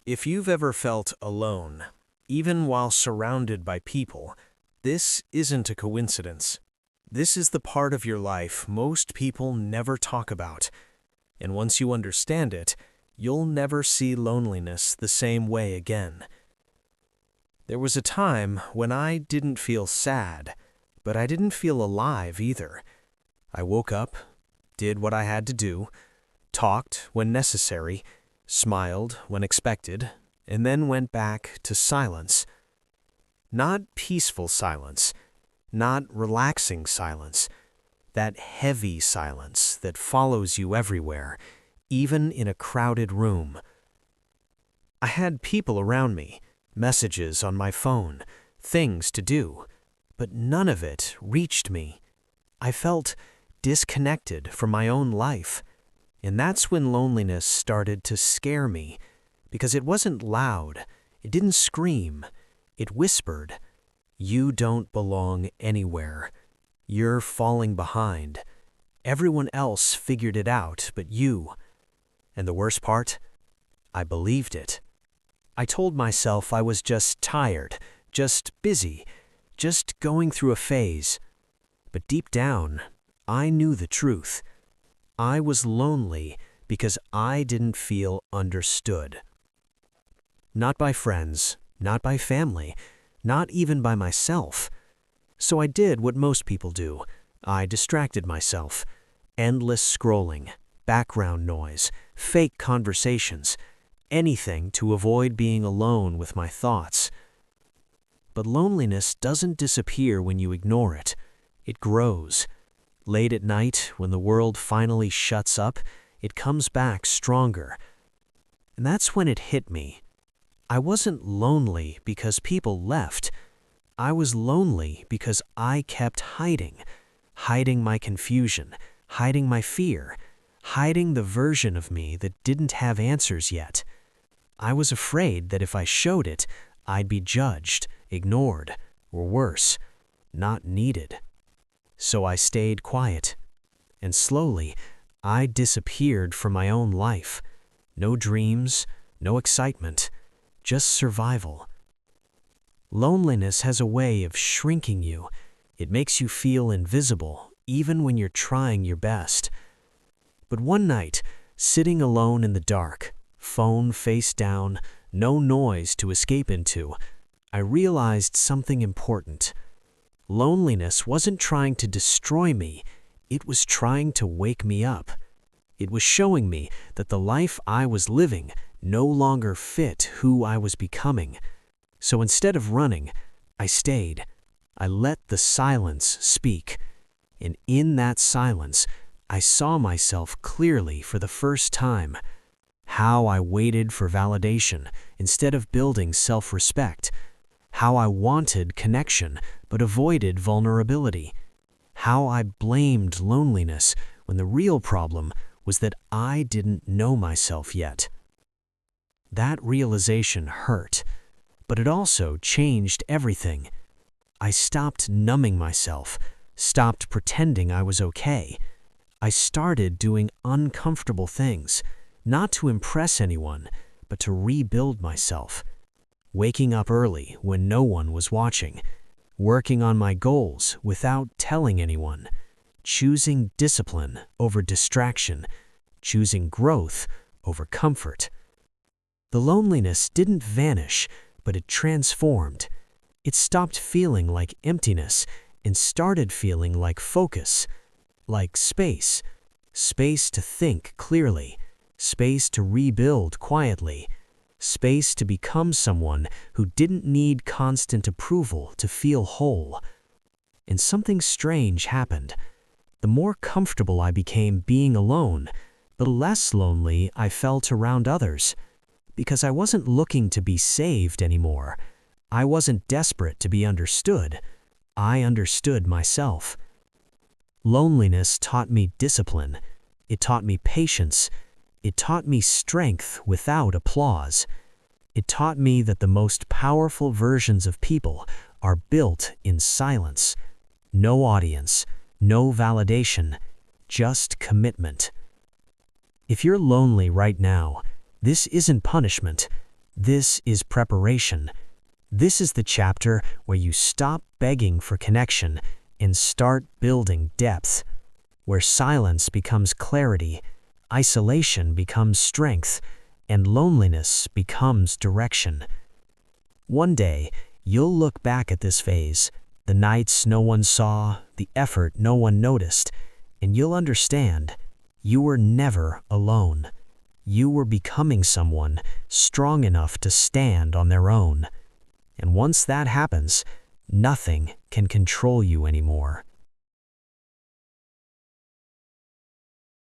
If you've ever felt alone, even while surrounded by people, this isn't a coincidence. This is the part of your life most people never talk about. And once you understand it, you'll never see loneliness the same way again. There was a time when I didn't feel sad, but I didn't feel alive either. I woke up, did what I had to do, talked when necessary, smiled when expected, and then went back to silence. Not peaceful silence, not relaxing silence, that heavy silence that follows you everywhere, even in a crowded room. I had people around me, messages on my phone, things to do, but none of it reached me. I felt disconnected from my own life. And that's when loneliness started to scare me, because it wasn't loud, it didn't scream, it whispered, "You don't belong anywhere. You're falling behind. Everyone else figured it out but you." And the worst part? I believed it. I told myself I was just tired, just busy, just going through a phase. But deep down, I knew the truth. I was lonely because I didn't feel understood. Not by friends, not by family, not even by myself. So I did what most people do. I distracted myself. Endless scrolling, background noise, fake conversations, anything to avoid being alone with my thoughts. But loneliness doesn't disappear when you ignore it. It grows. Late at night, when the world finally shuts up, it comes back stronger. And that's when it hit me. I wasn't lonely because people left. I was lonely because I kept hiding my confusion, hiding my fear, hiding the version of me that didn't have answers yet. I was afraid that if I showed it, I'd be judged, ignored, or worse, not needed. So I stayed quiet, and slowly, I disappeared from my own life. No dreams, no excitement, just survival. Loneliness has a way of shrinking you. It makes you feel invisible, even when you're trying your best. But one night, sitting alone in the dark, phone face down, no noise to escape into, I realized something important. Loneliness wasn't trying to destroy me, it was trying to wake me up. It was showing me that the life I was living no longer fit who I was becoming. So instead of running, I stayed. I let the silence speak. And in that silence, I saw myself clearly for the first time. How I waited for validation instead of building self-respect. How I wanted connection but avoided vulnerability. How I blamed loneliness when the real problem was that I didn't know myself yet. That realization hurt, but it also changed everything. I stopped numbing myself, stopped pretending I was okay. I started doing uncomfortable things, not to impress anyone, but to rebuild myself. Waking up early when no one was watching, working on my goals without telling anyone, choosing discipline over distraction, choosing growth over comfort. The loneliness didn't vanish, but it transformed. It stopped feeling like emptiness and started feeling like focus, like space. Space to think clearly, space to rebuild quietly, space to become someone who didn't need constant approval to feel whole. And something strange happened. The more comfortable I became being alone, the less lonely I felt around others. Because I wasn't looking to be saved anymore. I wasn't desperate to be understood. I understood myself. Loneliness taught me discipline. It taught me patience. It taught me strength without applause. It taught me that the most powerful versions of people are built in silence. No audience, no validation, just commitment. If you're lonely right now, this isn't punishment. This is preparation. This is the chapter where you stop begging for connection and start building depth, where silence becomes clarity, isolation becomes strength, and loneliness becomes direction. One day, you'll look back at this phase, the nights no one saw, the effort no one noticed, and you'll understand you were never alone. You were becoming someone strong enough to stand on their own. And once that happens, nothing can control you anymore.